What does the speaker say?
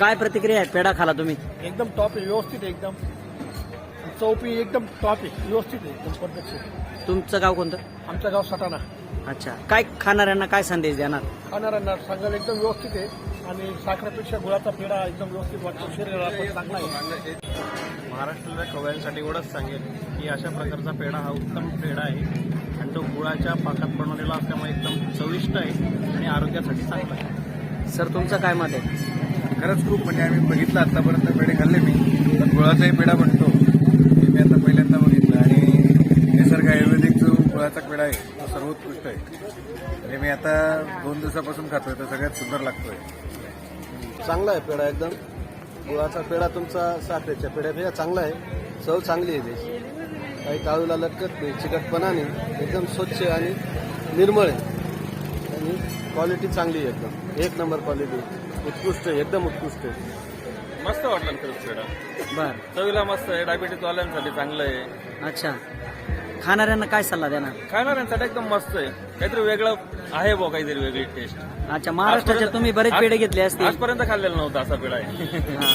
काय प्रतिक्रिया आहे पेढा खाला तुम्ही? एकदम टॉप आहे, व्यवस्थित आहे एकदम. चौपी एकदम टॉप आहे, व्यवस्थित आहे एकदम परफेक्ट. तुमचं गाव कोणतं? आमचं गाव सटाणा. अच्छा, काय खाणाऱ्यांना काय संदेश देणार? खाणाऱ्यांना सांगायला एकदम व्यवस्थित आहे आणि साखरेपेक्षा गुळाचा पेढा एकदम व्यवस्थित वाटतो, शरीराला पण चांगला आहे. महाराष्ट्रातल्या खवय्यांसाठी एवढंच सांगेल की अशा प्रकारचा पेढा हा उत्तम पेढा आहे आणि तो गुळाच्या पाकात बनवलेला असल्यामुळे एकदम चविष्ट आहे आणि आरोग्यासाठी चांगला आहे. सर तुमचं काय मत आहे? खरंच खूप म्हणजे आम्ही बघितलं आतापर्यंत पेढे खाल्ले मी, पण गुळाचाही पेढा बनतो हे मी आता पहिल्यांदा बघितलं आणि निसर्ग आयुर्वेदिक जो गुळाचा पेढा आहे तो सर्वोत्कृष्ट आहे. म्हणजे मी आता 2 दिवसापासून खातोय तर सगळ्यात सुंदर लागतोय. चांगला आहे पेढा एकदम. गुळाचा पेढा तुमचा साखरेच्या पेढ्यापेक्षा चांगला आहे. चव चांगली आहे त्याची, काही टाळूला लटकत नाही, चिकटपणा नाही, एकदम स्वच्छ आणि निर्मळ आहे आणि क्वालिटी चांगली आहे एकदम. 1 नंबर क्वालिटी, उत्कृष्ट आहे, एकदम उत्कृष्ट आहे. मस्त वाटलं खरंच पेढा. बर. चवीला मस्त आहे, डायबिटीस वाल्यांसाठी चांगलं आहे, अच्छा, खाणाऱ्यांना काय सल्ला देणार? खाणाऱ्यांसाठी एकदम मस्त आहे. काहीतरी वेगळं आहे बुवा, काहीतरी वेगळी टेस्ट. अच्छा, महाराष्ट्राचे तुम्ही बरेच पेढे घेतले असतील. आजपर्यंत खाल्लेलं नव्हतं असा पेढा आहे. हा.